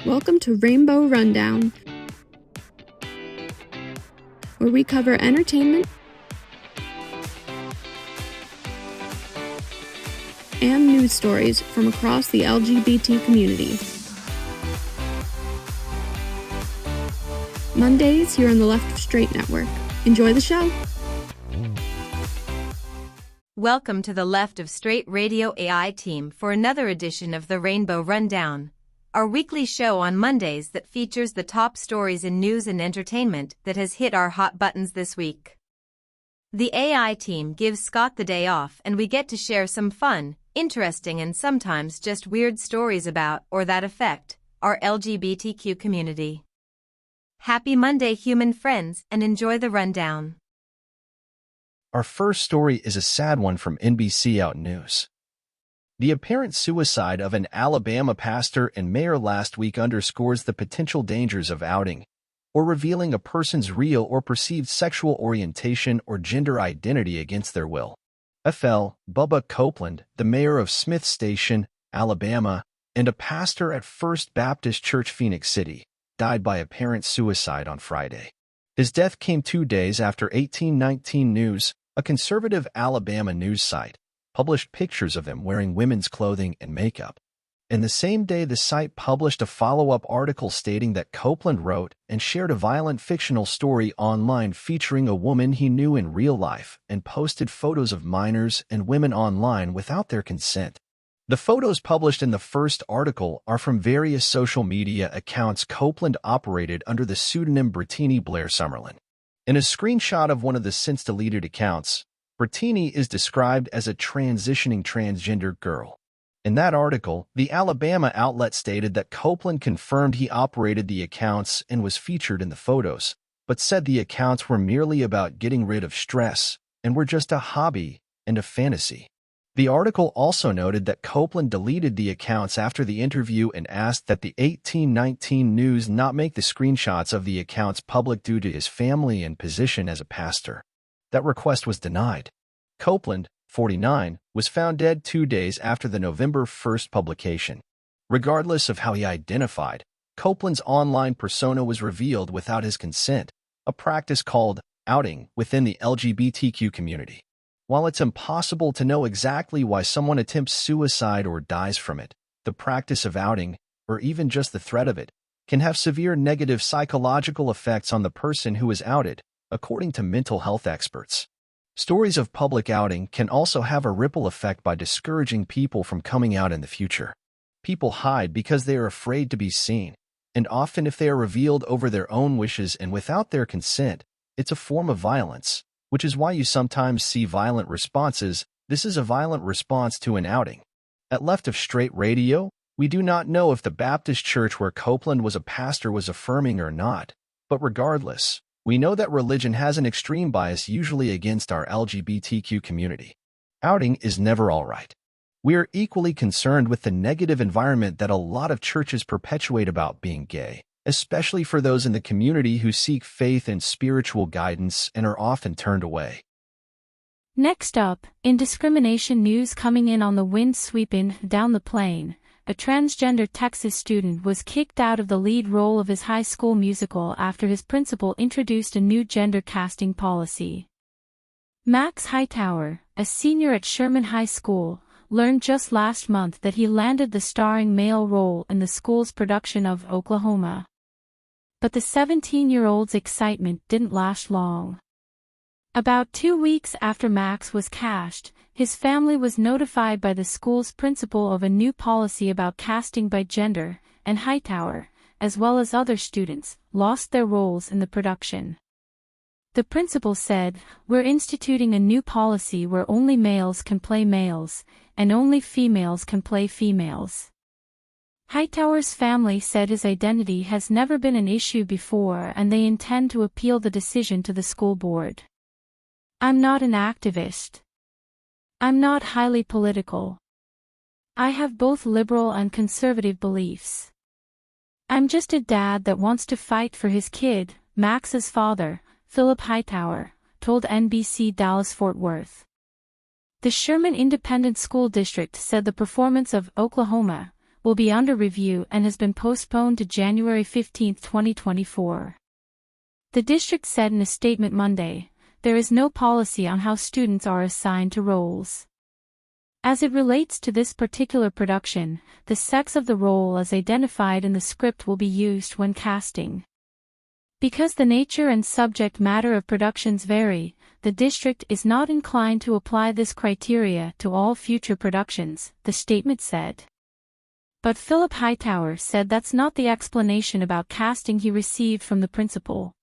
Welcome to Rainbow Rundown, where we cover entertainment and news stories from across the LGBT community. Mondays here on the Left of Str8 network. Enjoy the show. Welcome to the Left of Str8 Radio AI team for another edition of the Rainbow Rundown, our weekly show on Mondays that features the top stories in news and entertainment that has hit our hot buttons this week. The AI team gives Scott the day off, and we get to share some fun, interesting and sometimes just weird stories about or that affect our LGBTQ community. Happy Monday, human friends, and enjoy the rundown. Our first story is a sad one from NBC Out News. The apparent suicide of an Alabama pastor and mayor last week underscores the potential dangers of outing, or revealing a person's real or perceived sexual orientation or gender identity against their will. F.L. Bubba Copeland, the mayor of Smith Station, Alabama, and a pastor at First Baptist Church Phoenix City, died by apparent suicide on Friday. His death came 2 days after 1819 News, a conservative Alabama news site, published pictures of him wearing women's clothing and makeup. And the same day, the site published a follow-up article stating that Copeland wrote and shared a violent fictional story online featuring a woman he knew in real life and posted photos of minors and women online without their consent. The photos published in the first article are from various social media accounts Copeland operated under the pseudonym Brittany Blair Summerlin. In a screenshot of one of the since-deleted accounts, Brittany is described as a transitioning transgender girl. In that article, the Alabama outlet stated that Copeland confirmed he operated the accounts and was featured in the photos, but said the accounts were merely about getting rid of stress and were just a hobby and a fantasy. The article also noted that Copeland deleted the accounts after the interview and asked that the 1819 News not make the screenshots of the accounts public due to his family and position as a pastor. That request was denied. Copeland, 49, was found dead 2 days after the November 1st publication. Regardless of how he identified, Copeland's online persona was revealed without his consent, a practice called outing within the LGBTQ community. While it's impossible to know exactly why someone attempts suicide or dies from it, the practice of outing, or even just the threat of it, can have severe negative psychological effects on the person who is outed, according to mental health experts. Stories of public outing can also have a ripple effect by discouraging people from coming out in the future. People hide because they are afraid to be seen, and often if they are revealed over their own wishes and without their consent, it's a form of violence, which is why you sometimes see violent responses. This is a violent response to an outing. At Left of Str8 Radio, we do not know if the Baptist church where Copeland was a pastor was affirming or not, but regardless, we know that religion has an extreme bias usually against our LGBTQ community. Outing is never all right. We are equally concerned with the negative environment that a lot of churches perpetuate about being gay, especially for those in the community who seek faith and spiritual guidance and are often turned away. Next up, in discrimination news coming in on the wind sweeping down the plain, a transgender Texas student was kicked out of the lead role of his high school musical after his principal introduced a new gender casting policy. Max Hightower, a senior at Sherman High School, learned just last month that he landed the starring male role in the school's production of Oklahoma. But the 17-year-old's excitement didn't last long. About 2 weeks after Max was cast, his family was notified by the school's principal of a new policy about casting by gender, and Hightower, as well as other students, lost their roles in the production. The principal said, "We're instituting a new policy where only males can play males, and only females can play females." Hightower's family said his identity has never been an issue before and they intend to appeal the decision to the school board. "I'm not an activist. I'm not highly political. I have both liberal and conservative beliefs. I'm just a dad that wants to fight for his kid," Max's father, Philip Hightower, told NBC Dallas-Fort Worth. The Sherman Independent School District said the performance of Oklahoma, will be under review and has been postponed to January 15, 2024. The district said in a statement Monday, "There is no policy on how students are assigned to roles. As it relates to this particular production, the sex of the role as identified in the script will be used when casting. Because the nature and subject matter of productions vary, the district is not inclined to apply this criteria to all future productions," the statement said. But Philip Hightower said that's not the explanation about casting he received from the principal.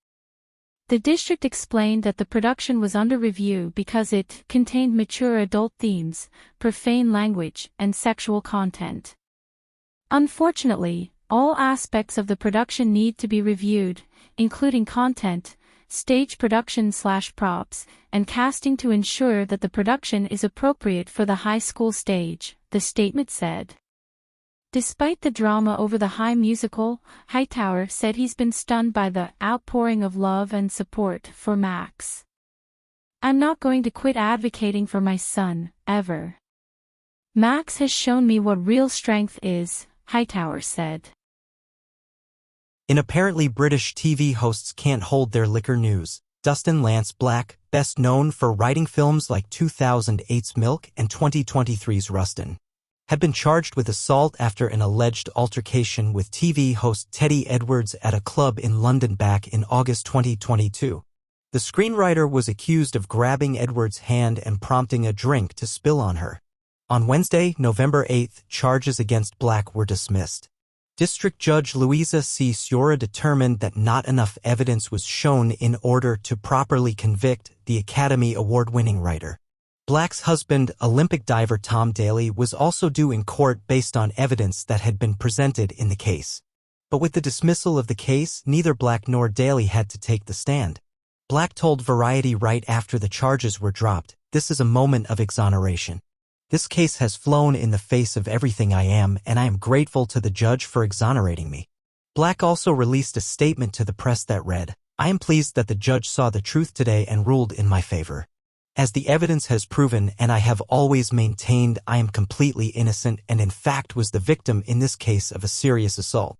The district explained that the production was under review because it contained mature adult themes, profane language, and sexual content. Unfortunately, all aspects of the production need to be reviewed, including content, stage production/props, and casting to ensure that the production is appropriate for the high school stage, the statement said. Despite the drama over the High musical, Hightower said he's been stunned by the outpouring of love and support for Max. "I'm not going to quit advocating for my son, ever. Max has shown me what real strength is," Hightower said. In apparently British TV hosts can't hold their liquor news, Dustin Lance Black, best known for writing films like 2008's Milk and 2023's Rustin, had been charged with assault after an alleged altercation with TV host Teddy Edwards at a club in London back in August 2022. The screenwriter was accused of grabbing Edwards' hand and prompting a drink to spill on her. On Wednesday, November 8, charges against Black were dismissed. District Judge Louisa C. Siora determined that not enough evidence was shown in order to properly convict the Academy Award-winning writer. Black's husband, Olympic diver Tom Daley, was also due in court based on evidence that had been presented in the case. But with the dismissal of the case, neither Black nor Daley had to take the stand. Black told Variety right after the charges were dropped, "This is a moment of exoneration. This case has flown in the face of everything I am, and I am grateful to the judge for exonerating me." Black also released a statement to the press that read, "I am pleased that the judge saw the truth today and ruled in my favor. As the evidence has proven, and I have always maintained, I am completely innocent and in fact was the victim in this case of a serious assault.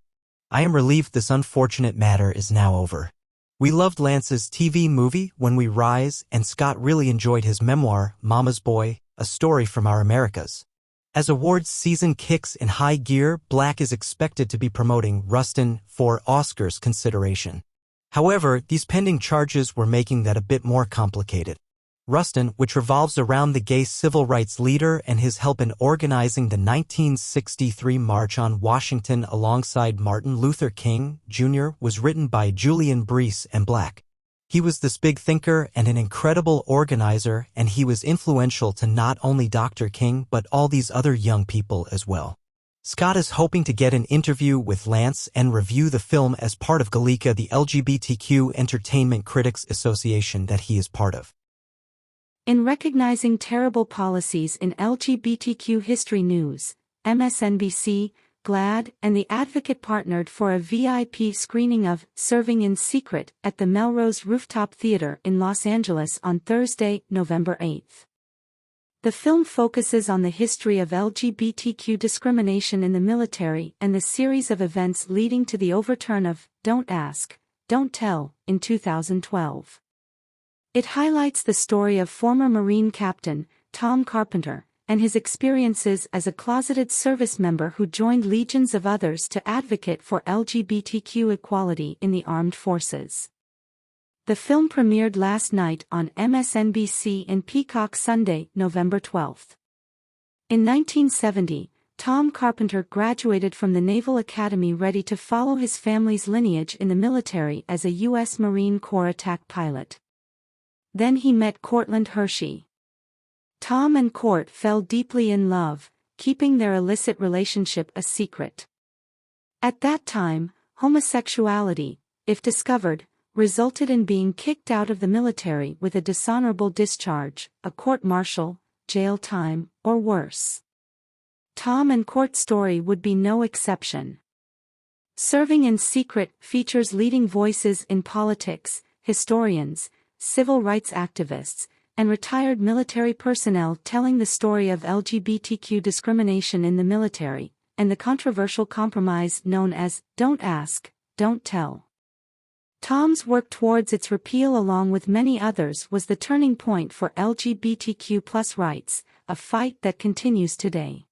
I am relieved this unfortunate matter is now over. We loved Lance's TV movie, When We Rise, and Scott really enjoyed his memoir, Mama's Boy, A Story from Our Americas." As awards season kicks in high gear, Black is expected to be promoting Rustin for Oscars consideration. However, these pending charges were making that a bit more complicated. Rustin, which revolves around the gay civil rights leader and his help in organizing the 1963 March on Washington alongside Martin Luther King, Jr., was written by Julian Brees and Black. He was this big thinker and an incredible organizer, and he was influential to not only Dr. King but all these other young people as well. Scott is hoping to get an interview with Lance and review the film as part of Gallica, the LGBTQ Entertainment Critics Association that he is part of. In recognizing terrible policies in LGBTQ history news, MSNBC, GLAAD, and The Advocate partnered for a VIP screening of Serving in Secret at the Melrose Rooftop Theater in Los Angeles on Thursday, November 8. The film focuses on the history of LGBTQ discrimination in the military and the series of events leading to the overturn of Don't Ask, Don't Tell in 2012. It highlights the story of former Marine Captain Tom Carpenter and his experiences as a closeted service member who joined legions of others to advocate for LGBTQ equality in the armed forces. The film premiered last night on MSNBC and Peacock Sunday, November 12. In 1970, Tom Carpenter graduated from the Naval Academy ready to follow his family's lineage in the military as a U.S. Marine Corps attack pilot. Then he met Cortland Hershey. Tom and Court fell deeply in love, keeping their illicit relationship a secret. At that time, homosexuality, if discovered, resulted in being kicked out of the military with a dishonorable discharge, a court-martial, jail time, or worse. Tom and Court's story would be no exception. Serving in Secret features leading voices in politics, historians, civil rights activists, and retired military personnel telling the story of LGBTQ discrimination in the military, and the controversial compromise known as Don't Ask, Don't Tell. Tom's work towards its repeal along with many others was the turning point for LGBTQ+ rights, a fight that continues today.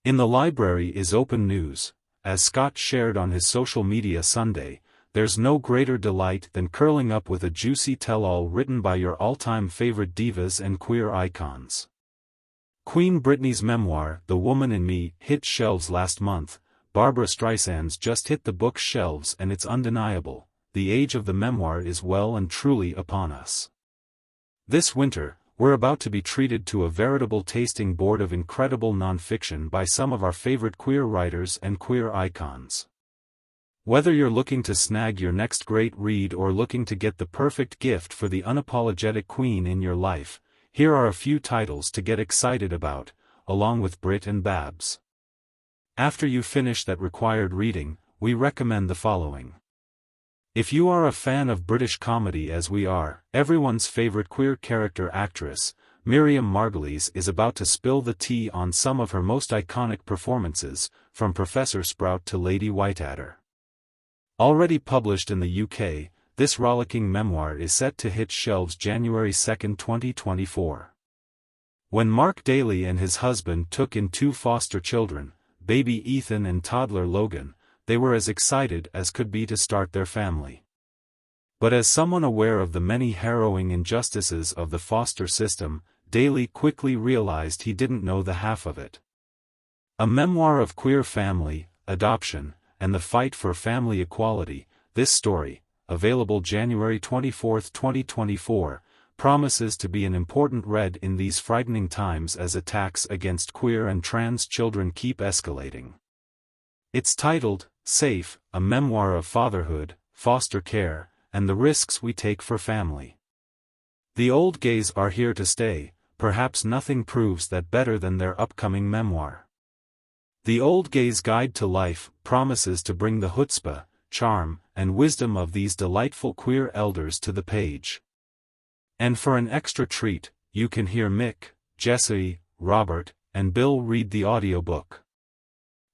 In the library is open news. As Scott shared on his social media Sunday, there's no greater delight than curling up with a juicy tell-all written by your all-time favorite divas and queer icons. Queen Britney's memoir, The Woman in Me, hit shelves last month. Barbra Streisand's just hit the bookshelves, and it's undeniable, the age of the memoir is well and truly upon us. This winter, we're about to be treated to a veritable tasting board of incredible nonfiction by some of our favorite queer writers and queer icons. Whether you're looking to snag your next great read or looking to get the perfect gift for the unapologetic queen in your life, here are a few titles to get excited about, along with Brit and Babs. After you finish that required reading, we recommend the following. If you are a fan of British comedy as we are, everyone's favorite queer character actress, Miriam Margolyes is about to spill the tea on some of her most iconic performances, from Professor Sprout to Lady Whiteadder. Already published in the UK, this rollicking memoir is set to hit shelves January 2, 2024. When Mark Daly and his husband took in 2 foster children, baby Ethan and toddler Logan, they were as excited as could be to start their family. But as someone aware of the many harrowing injustices of the foster system, Daly quickly realized he didn't know the half of it. A memoir of queer family, adoption, and the fight for family equality, this story, available January 24, 2024, promises to be an important read in these frightening times as attacks against queer and trans children keep escalating. It's titled, Safe, a memoir of fatherhood, foster care, and the risks we take for family. The old gays are here to stay, perhaps nothing proves that better than their upcoming memoir. The Old Gays' Guide to Life promises to bring the chutzpah, charm, and wisdom of these delightful queer elders to the page. And for an extra treat, you can hear Mick, Jesse, Robert, and Bill read the audiobook.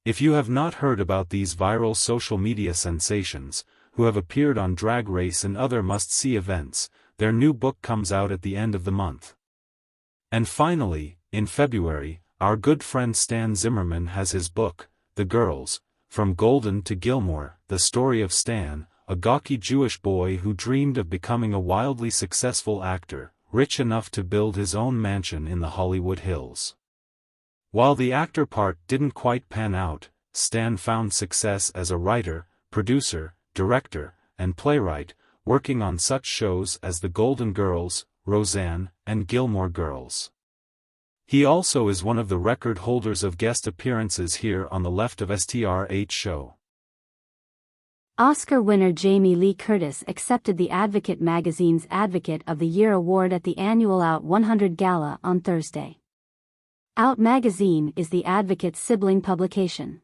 If you have not heard about these viral social media sensations, who have appeared on Drag Race and other must-see events, their new book comes out at the end of the month. And finally, in February, our good friend Stan Zimmerman has his book, The Girls, From Golden to Gilmore, the story of Stan, a gawky Jewish boy who dreamed of becoming a wildly successful actor, rich enough to build his own mansion in the Hollywood Hills. While the actor part didn't quite pan out, Stan found success as a writer, producer, director, and playwright, working on such shows as The Golden Girls, Roseanne, and Gilmore Girls. He also is one of the record holders of guest appearances here on the Left of Str8 show. Oscar winner Jamie Lee Curtis accepted the Advocate magazine's Advocate of the Year award at the annual Out 100 Gala on Thursday. Out magazine is the Advocate's sibling publication.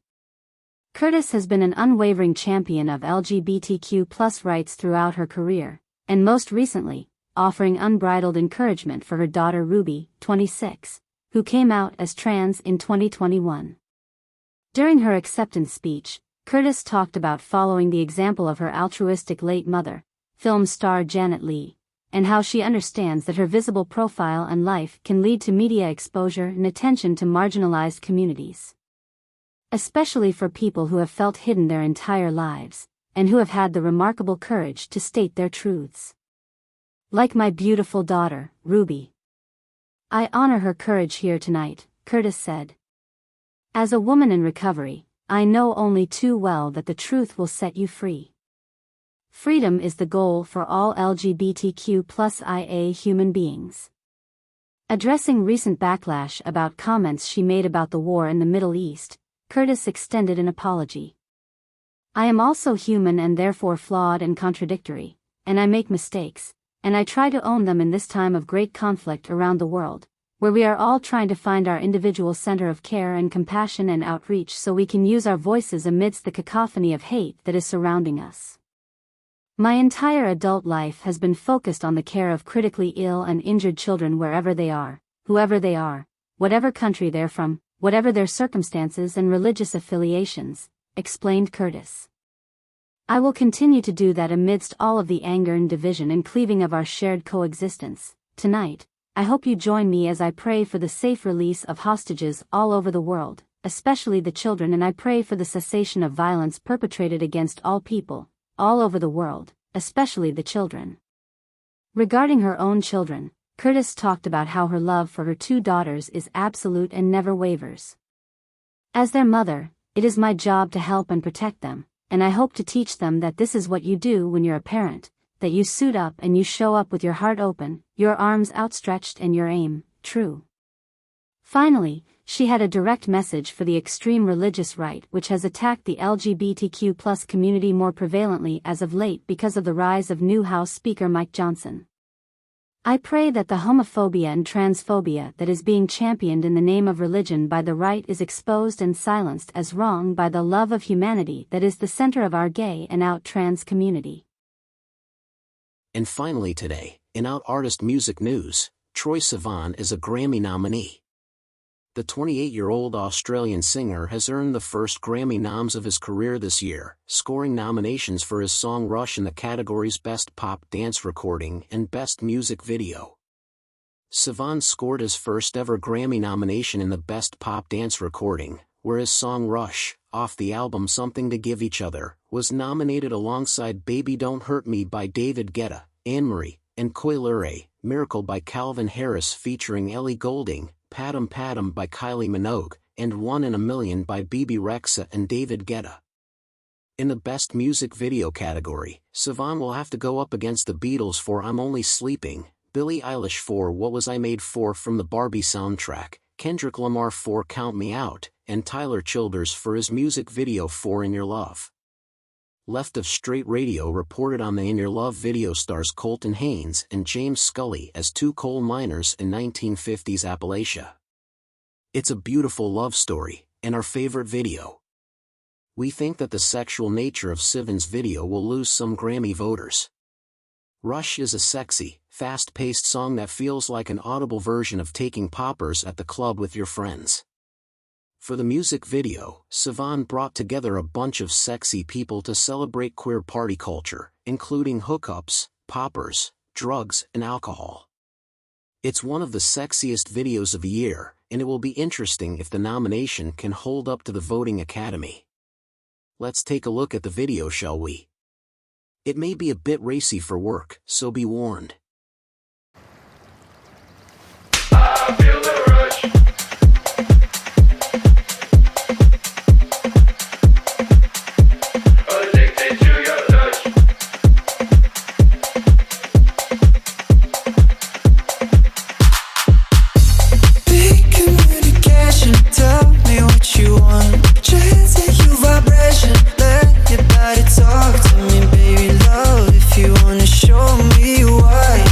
Curtis has been an unwavering champion of LGBTQ+ rights throughout her career, and most recently, offering unbridled encouragement for her daughter Ruby, 26, who came out as trans in 2021. During her acceptance speech, Curtis talked about following the example of her altruistic late mother, film star Janet Leigh, and how she understands that her visible profile and life can lead to media exposure and attention to marginalized communities. Especially for people who have felt hidden their entire lives, and who have had the remarkable courage to state their truths. Like my beautiful daughter, Ruby. I honor her courage here tonight, Curtis said. As a woman in recovery, I know only too well that the truth will set you free. Freedom is the goal for all LGBTQ+IA human beings. Addressing recent backlash about comments she made about the war in the Middle East, Curtis extended an apology. I am also human and therefore flawed and contradictory, and I make mistakes, and I try to own them in this time of great conflict around the world, where we are all trying to find our individual center of care and compassion and outreach so we can use our voices amidst the cacophony of hate that is surrounding us. My entire adult life has been focused on the care of critically ill and injured children wherever they are, whoever they are, whatever country they're from, whatever their circumstances and religious affiliations, explained Curtis. I will continue to do that amidst all of the anger and division and cleaving of our shared coexistence. Tonight, I hope you join me as I pray for the safe release of hostages all over the world, especially the children, and I pray for the cessation of violence perpetrated against all people, all over the world, especially the children. Regarding her own children, Curtis talked about how her love for her 2 daughters is absolute and never wavers. As their mother, it is my job to help and protect them, and I hope to teach them that this is what you do when you're a parent, that you suit up and you show up with your heart open, your arms outstretched and your aim true. Finally, she had a direct message for the extreme religious right, which has attacked the LGBTQ+ community more prevalently as of late because of the rise of new House Speaker Mike Johnson. I pray that the homophobia and transphobia that is being championed in the name of religion by the right is exposed and silenced as wrong by the love of humanity that is the center of our gay and out trans community. And finally today, in Out Artist Music News, Troye Sivan is a Grammy nominee. The 28-year-old Australian singer has earned the first Grammy noms of his career this year, scoring nominations for his song Rush in the categories Best Pop Dance Recording and Best Music Video. Sivan scored his first ever Grammy nomination in the Best Pop Dance Recording, where his song Rush, off the album Something to Give Each Other, was nominated alongside Baby Don't Hurt Me by David Guetta, Anne-Marie, and Coilure, Miracle by Calvin Harris featuring Ellie Goulding, Padam Padam by Kylie Minogue, and 1 in a Million by Bebe Rexha and David Guetta. In the Best Music Video category, Sivan will have to go up against the Beatles for I'm Only Sleeping, Billie Eilish for What Was I Made For from the Barbie soundtrack, Kendrick Lamar for Count Me Out, and Tyler Childers for his music video for In Your Love. Left of Str8 Radio reported on the In Your Love video stars Colton Haynes and James Scully as 2 coal miners in 1950s Appalachia. It's a beautiful love story, and our favorite video. We think that the sexual nature of Sivan's video will lose some Grammy voters. Rush is a sexy, fast-paced song that feels like an audible version of taking poppers at the club with your friends. For the music video, Sivan brought together a bunch of sexy people to celebrate queer party culture, including hookups, poppers, drugs, and alcohol. It's one of the sexiest videos of the year, and it will be interesting if the nomination can hold up to the voting academy. Let's take a look at the video, shall we? It may be a bit racy for work, so be warned. I feel the rush. Addicted to your touch. Big communication, tell me what you want. Chasing your vibration, let your body talk to me, baby love. If you wanna show me why,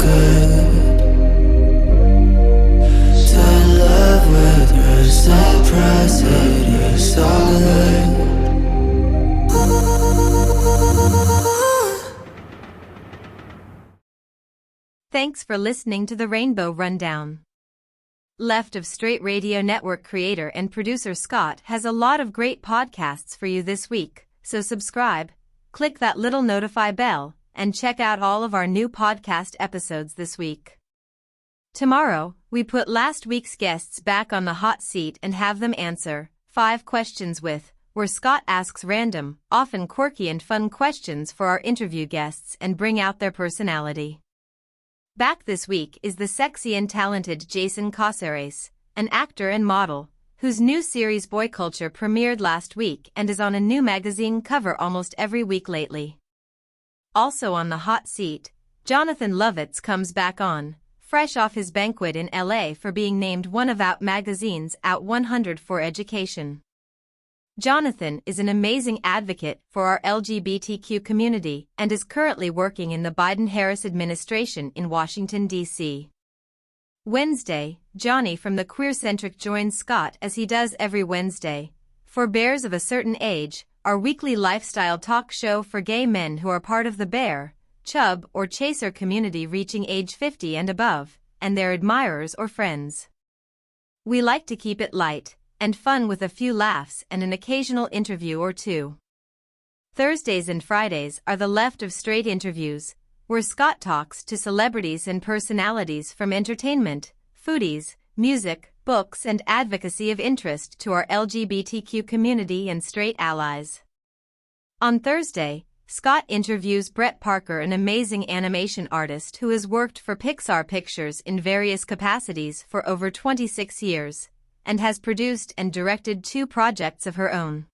good. To love with reciprocity is all good. Thanks for listening to the Rainbow Rundown. Left of Straight Radio Network creator and producer Scott has a lot of great podcasts for you this week, so subscribe, click that little notify bell, and check out all of our new podcast episodes this week. Tomorrow, we put last week's guests back on the hot seat and have them answer 5 questions where Scott asks random, often quirky and fun questions for our interview guests and bring out their personality. Back this week is the sexy and talented Jason Caceres, an actor and model, whose new series Boy Culture premiered last week and is on a new magazine cover almost every week lately. Also on the hot seat, Jonathan Lovitz comes back on, fresh off his Banquet in LA for being named one of Out Magazine's Out 100 for Education. Jonathan is an amazing advocate for our LGBTQ community and is currently working in the Biden-Harris administration in Washington, D.C. Wednesday, Johnny from the Queer-Centric joins Scott as he does every Wednesday, for Bears of a Certain Age, our weekly lifestyle talk show for gay men who are part of the bear, chub, or chaser community reaching age 50 and above, and their admirers or friends. We like to keep it light and fun with a few laughs and an occasional interview or two. Thursdays and Fridays are the Left of Straight interviews, where Scott talks to celebrities and personalities from entertainment, foodies, music, books, and advocacy of interest to our LGBTQ community and straight allies. On Thursday, Scott interviews Brett Parker, an amazing animation artist who has worked for Pixar Pictures in various capacities for over 26 years, and has produced and directed 2 projects of her own.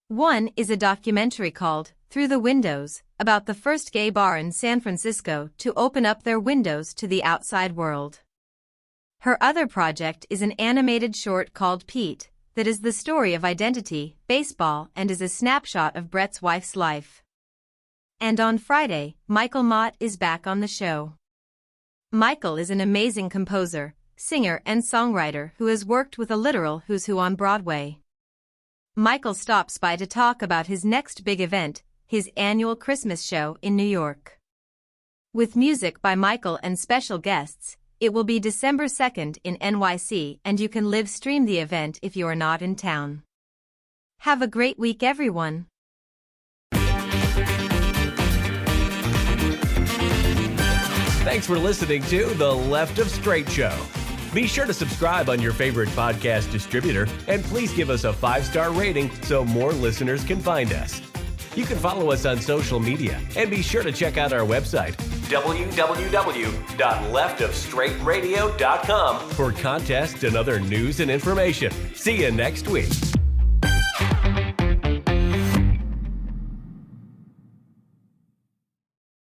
One is a documentary called Through the Windows, about the first gay bar in San Francisco to open up their windows to the outside world. Her other project is an animated short called Pete, that is the story of identity, baseball, and is a snapshot of Brett's wife's life. And on Friday, Michael Mott is back on the show. Michael is an amazing composer, singer, and songwriter who has worked with a literal who's who on Broadway. Michael stops by to talk about his next big event, his annual Christmas show in New York. With music by Michael and special guests, it will be December 2nd in NYC, and you can live stream the event if you are not in town. Have a great week, everyone. Thanks for listening to The Left of Straight Show. Be sure to subscribe on your favorite podcast distributor, and please give us a 5-star rating so more listeners can find us. You can follow us on social media, and be sure to check out our website, www.leftofstraightradio.com, for contests and other news and information. See you next week.